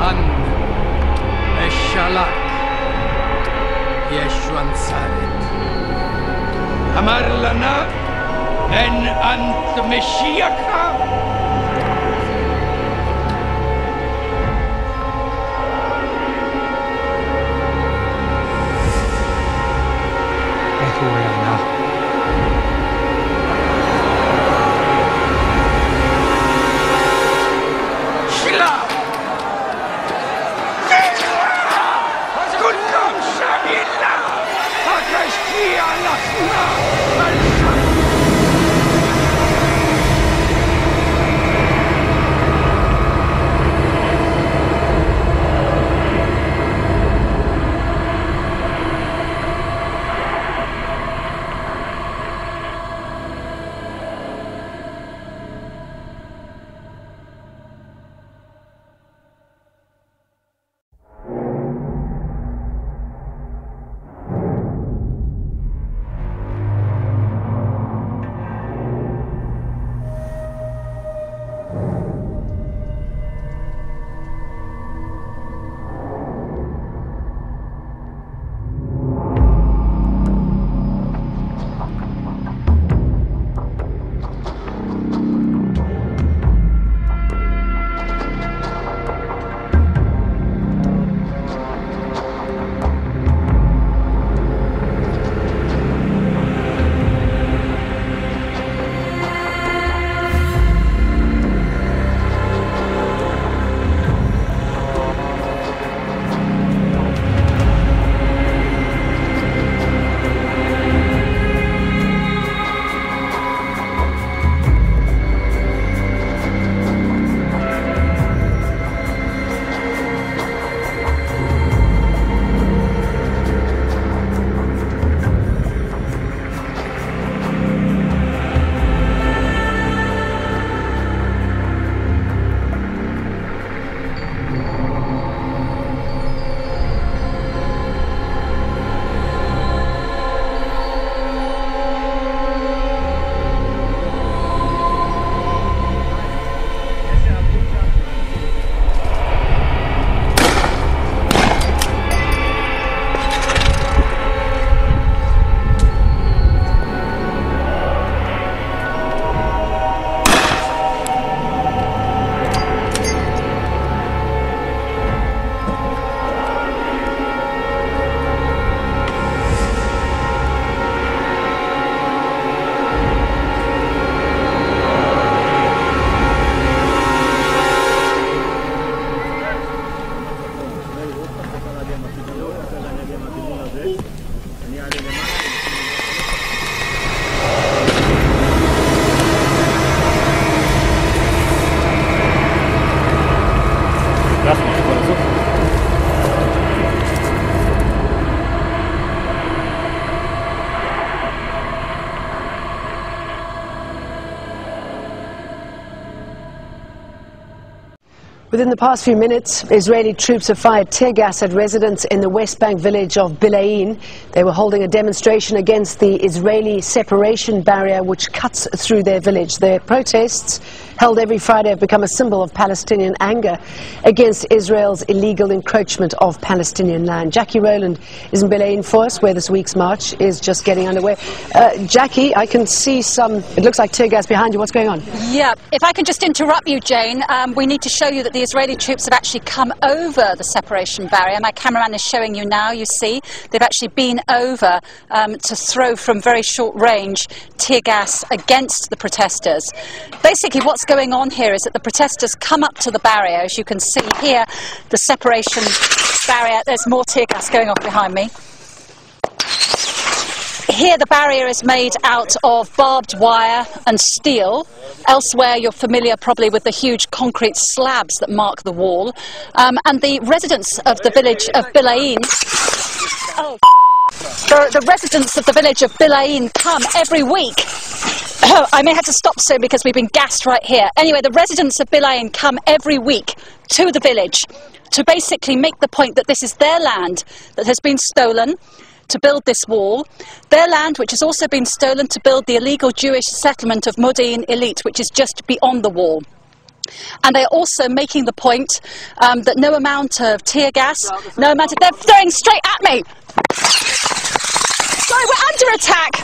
an eshalak yeshwan saret. Amar lana en ant meshiaka. Beth, where we are now. Within the past few minutes, Israeli troops have fired tear gas at residents in the West Bank village of bil'in. They were holding a demonstration against the Israeli separation barrier which cuts through their village. Their protests, held every Friday, have become a symbol of Palestinian anger against Israel's illegal encroachment of Palestinian land. Jackie Rowland is in bil'in for us, where this week's march is just getting underway. Jackie, I can see it looks like tear gas behind you. What's going on? Yeah, if I can just interrupt you, Jane, we need to show you that the Israeli troops have actually come over the separation barrier. My cameraman is showing you now, you see. They've actually been over to throw from very short range tear gas against the protesters. Basically what's going on here is that the protesters come up to the barrier, as you can see here, the separation barrier. There's more tear gas going off behind me. Here the barrier is made out of barbed wire and steel. Elsewhere you're familiar probably with the huge concrete slabs that mark the wall. And the residents of the village of bil'in... The residents of the village of bil'in come every week. I may have to stop soon because we've been gassed right here. Anyway, the residents of bil'in come every week to the village to basically make the point that this is their land that has been stolen to build this wall, their land which has also been stolen to build the illegal Jewish settlement of Modi'in Illit, which is just beyond the wall. And they're also making the point that no amount of tear gas, no amount of... They're throwing straight at me! Sorry, we're under attack!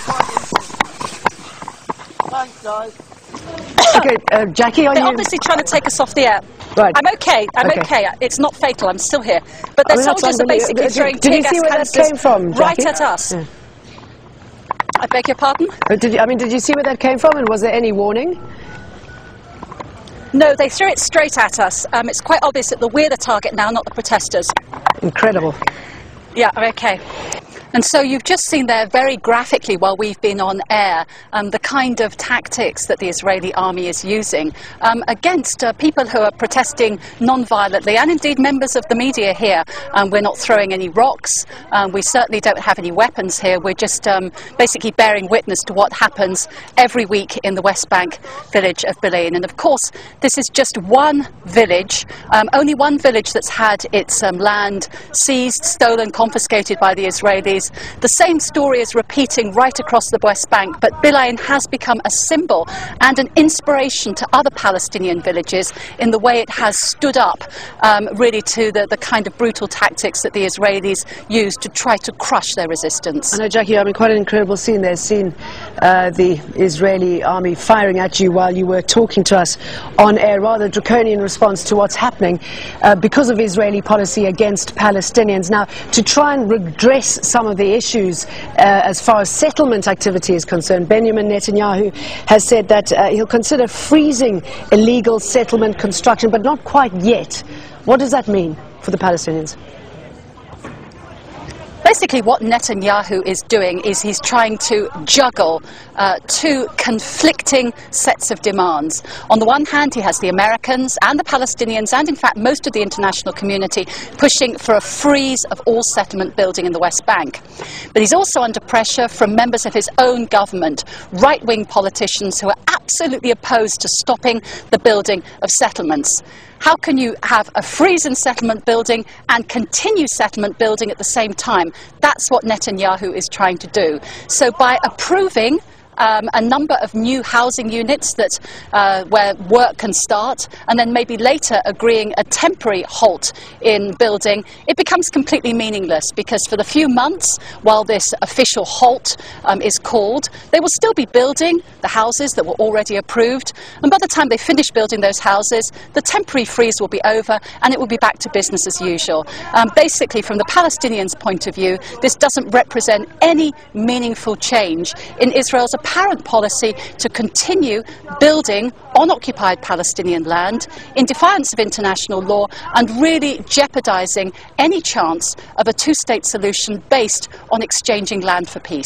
Thanks, guys. Okay, Jackie, are They're you... obviously trying to take us off the air. Right. I'm okay, I'm okay. It's not fatal, I'm still here. But the soldiers are basically throwing tear gas canisters right at us. Yeah. I beg your pardon? Did you see where that came from, and was there any warning? No, they threw it straight at us. It's quite obvious that we're the target now, not the protesters. Incredible. Yeah, okay. And so you've just seen there very graphically while we've been on air the kind of tactics that the Israeli army is using against people who are protesting non-violently, and indeed members of the media here. We're not throwing any rocks, we certainly don't have any weapons here, we're just basically bearing witness to what happens every week in the West Bank village of bil'in. And of course this is just one village, only one village that's had its land seized, stolen, confiscated by the Israelis. The same story is repeating right across the West Bank, but bil'in has become a symbol and an inspiration to other Palestinian villages in the way it has stood up really to the kind of brutal tactics that the Israelis use to try to crush their resistance. I know, Jackie, quite an incredible scene there, seeing the Israeli army firing at you while you were talking to us on air, rather draconian response to what's happening because of Israeli policy against Palestinians. Now, to try and redress some of the issues as far as settlement activity is concerned, Benjamin Netanyahu has said that he'll consider freezing illegal settlement construction, but not quite yet. What does that mean for the Palestinians? Basically what Netanyahu is doing is he's trying to juggle two conflicting sets of demands. On the one hand, he has the Americans and the Palestinians and in fact most of the international community pushing for a freeze of all settlement building in the West Bank. But he's also under pressure from members of his own government, right-wing politicians who are absolutely opposed to stopping the building of settlements. How can you have a freeze in settlement building and continue settlement building at the same time? That's what Netanyahu is trying to do. So by approving a number of new housing units that where work can start, and then maybe later agreeing a temporary halt in building, it becomes completely meaningless, because for the few months while this official halt is called, they will still be building the houses that were already approved, and by the time they finish building those houses, the temporary freeze will be over and it will be back to business as usual. Basically, from the Palestinians' point of view, this doesn't represent any meaningful change in Israel's apparent policy to continue building on occupied Palestinian land in defiance of international law and really jeopardizing any chance of a two-state solution based on exchanging land for peace.